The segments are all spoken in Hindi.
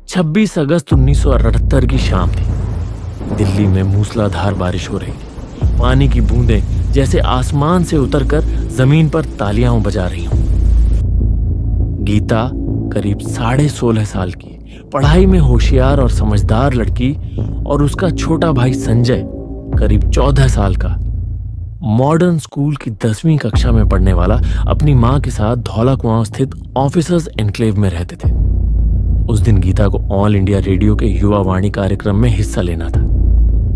26 अगस्त 1978 की शाम थी। दिल्ली में मूसलाधार बारिश हो रही थी। पानी की बूंदें जैसे आसमान से उतरकर जमीन पर तालियां बजा रही हों। गीता करीब 16.5 साल की, पढ़ाई में होशियार और समझदार लड़की, और उसका छोटा भाई संजय करीब 14 साल का, मॉडर्न स्कूल की 10वीं कक्षा में पढ़ने वाला, अपनी मां के साथ धौला कुआं स्थित ऑफिसर्स एनक्लेव में रहते थे। उस दिन गीता को ऑल इंडिया रेडियो के युवा वाणी कार्यक्रम में हिस्सा लेना था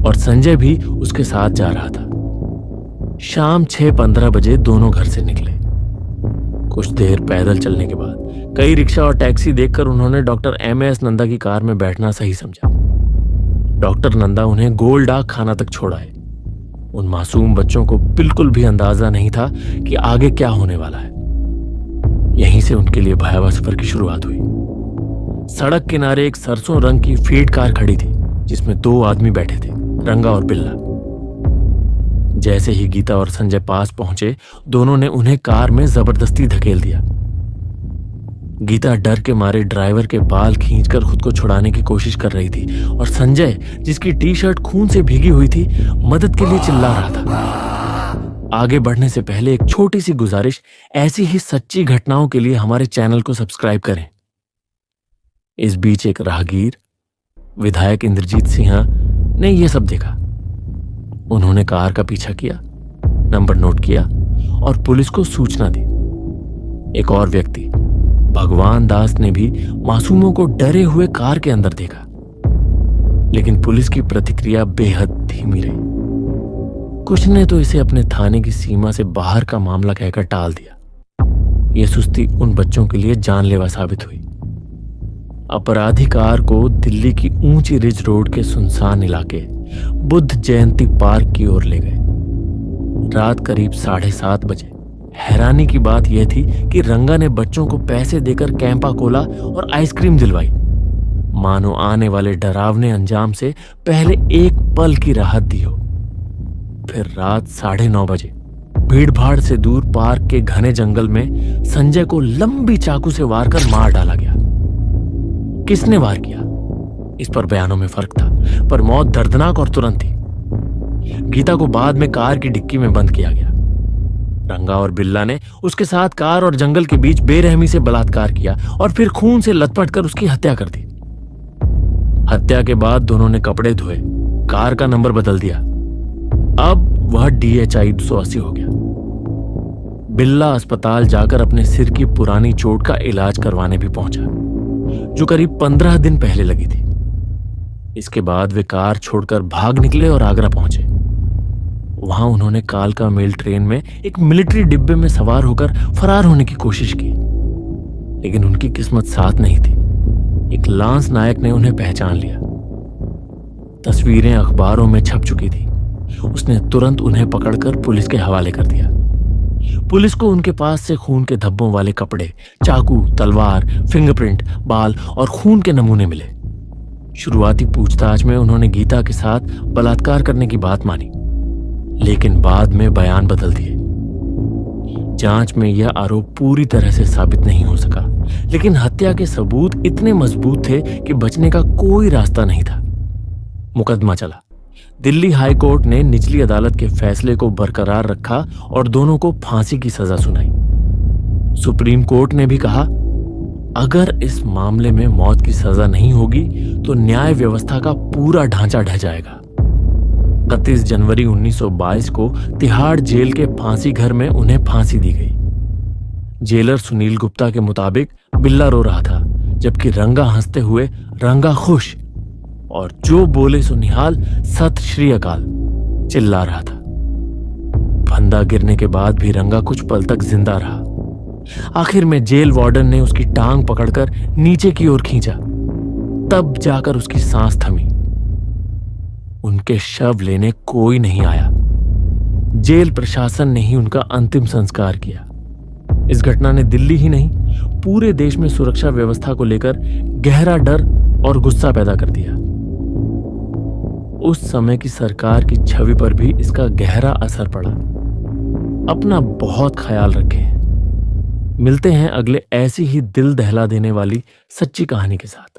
और संजय भी उसके साथ जा रहा था। शाम 6:15 बजे दोनों घर से निकले। कुछ देर पैदल चलने के बाद कई रिक्शा और टैक्सी देखकर उन्होंने डॉक्टर MS नंदा की कार में बैठना सही समझा। डॉक्टर नंदा उन्हें गोल डाक खाना तक छोड़ाए। उन मासूम बच्चों को बिल्कुल भी अंदाजा नहीं था कि आगे क्या होने वाला है। यहीं से उनके लिए भयावह सफर की शुरुआत हुई। सड़क किनारे एक सरसों रंग की फीट कार खड़ी थी जिसमें 2 आदमी बैठे थे, रंगा और बिल्ला। जैसे ही गीता और संजय पास पहुंचे, दोनों ने उन्हें कार में जबरदस्ती धकेल दिया। गीता डर के मारे ड्राइवर के बाल खींचकर खुद को छुड़ाने की कोशिश कर रही थी और संजय, जिसकी टी-शर्ट खून से भीगी हुई थी, मदद के लिए चिल्ला रहा था। आगे बढ़ने से पहले एक छोटी सी गुजारिश, ऐसी ही सच्ची घटनाओं के लिए हमारे चैनल को सब्सक्राइब करें। इस बीच एक राहगीर, विधायक इंद्रजीत सिन्हा, ने यह सब देखा। उन्होंने कार का पीछा किया, नंबर नोट किया और पुलिस को सूचना दी। एक और व्यक्ति, भगवान दास, ने भी मासूमों को डरे हुए कार के अंदर देखा, लेकिन पुलिस की प्रतिक्रिया बेहद धीमी रही। कुछ ने तो इसे अपने थाने की सीमा से बाहर का मामला कहकर टाल दिया। यह सुस्ती उन बच्चों के लिए जानलेवा साबित हुई। अपराधी कार को दिल्ली की ऊंची रिज रोड के सुनसान इलाके बुद्ध जयंती पार्क की ओर ले गए। रात करीब 7:30 बजे। हैरानी की बात यह थी कि रंगा ने बच्चों को पैसे देकर कैंपा कोला और आइसक्रीम दिलवाई, मानो आने वाले डरावने अंजाम से पहले एक पल की राहत दी हो। फिर रात 9:30 बजे भीड़भाड़ से दूर पार्क के घने जंगल में संजय को लंबी चाकू से वार कर मार डाला गया। किसने वार किया, इस पर बयानों में फर्क था, पर मौत दर्दनाक और तुरंत थी। गीता को बाद में कार की डिक्की में बंद किया गया। रंगा और बिल्ला ने उसके साथ कार और जंगल के बीच बेरहमी से बलात्कार किया और फिर खून से लथपथ कर उसकी हत्या कर दी। हत्या के बाद दोनों ने कपड़े धोए, कार का नंबर बदल दिया। अब वह DHI 280 हो गया। बिल्ला अस्पताल जाकर अपने सिर की पुरानी चोट का इलाज करवाने भी पहुंचा, जो करीब 15 दिन पहले लगी थी। इसके बाद वे कार छोड़कर भाग निकले और आगरा पहुंचे। वहां उन्होंने कालका मेल ट्रेन में एक मिलिट्री डिब्बे में सवार होकर फरार होने की कोशिश की, लेकिन उनकी किस्मत साथ नहीं थी। एक लांस नायक ने उन्हें पहचान लिया। तस्वीरें अखबारों में छप चुकी थी। उसने तुरंत उन्हें पकड़कर पुलिस के हवाले कर दिया। पुलिस को उनके पास से खून के धब्बों वाले कपड़े, चाकू, तलवार, फिंगरप्रिंट, बाल और खून के नमूने मिले। शुरुआती पूछताछ में उन्होंने गीता के साथ बलात्कार करने की बात मानी, लेकिन बाद में बयान बदल दिए। जांच में यह आरोप पूरी तरह से साबित नहीं हो सका, लेकिन हत्या के सबूत इतने मजबूत थे कि बचने का कोई रास्ता नहीं था। मुकदमा चला। दिल्ली हाई कोर्ट ने निचली अदालत के फैसले को बरकरार रखा और दोनों को फांसी की सजा सुनाई। सुप्रीम कोर्ट ने भी कहा, अगर इस मामले में मौत की सजा नहीं होगी तो न्याय व्यवस्था का पूरा ढांचा ढह जाएगा। 31 जनवरी 1922 को तिहाड़ जेल के फांसी घर में उन्हें फांसी दी गई। जेलर सुनील गुप्ता के मुताबिक बिल्ला रो रहा था, जबकि रंगा हंसते हुए रंगा खुश और जो बोले सो निहाल सत श्री अकाल चिल्ला रहा था। फंदा गिरने के बाद भी रंगा कुछ पल तक जिंदा रहा। आखिर में जेल वार्डन ने उसकी टांग पकड़कर नीचे की ओर खींचा, तब जाकर उसकी सांस थमी। उनके शव लेने कोई नहीं आया। जेल प्रशासन ने ही उनका अंतिम संस्कार किया। इस घटना ने दिल्ली ही नहीं, पूरे देश में सुरक्षा व्यवस्था को लेकर गहरा डर और गुस्सा पैदा कर दिया। उस समय की सरकार की छवि पर भी इसका गहरा असर पड़ा। अपना बहुत ख्याल रखें। मिलते हैं अगले ऐसी ही दिल दहला देने वाली सच्ची कहानी के साथ।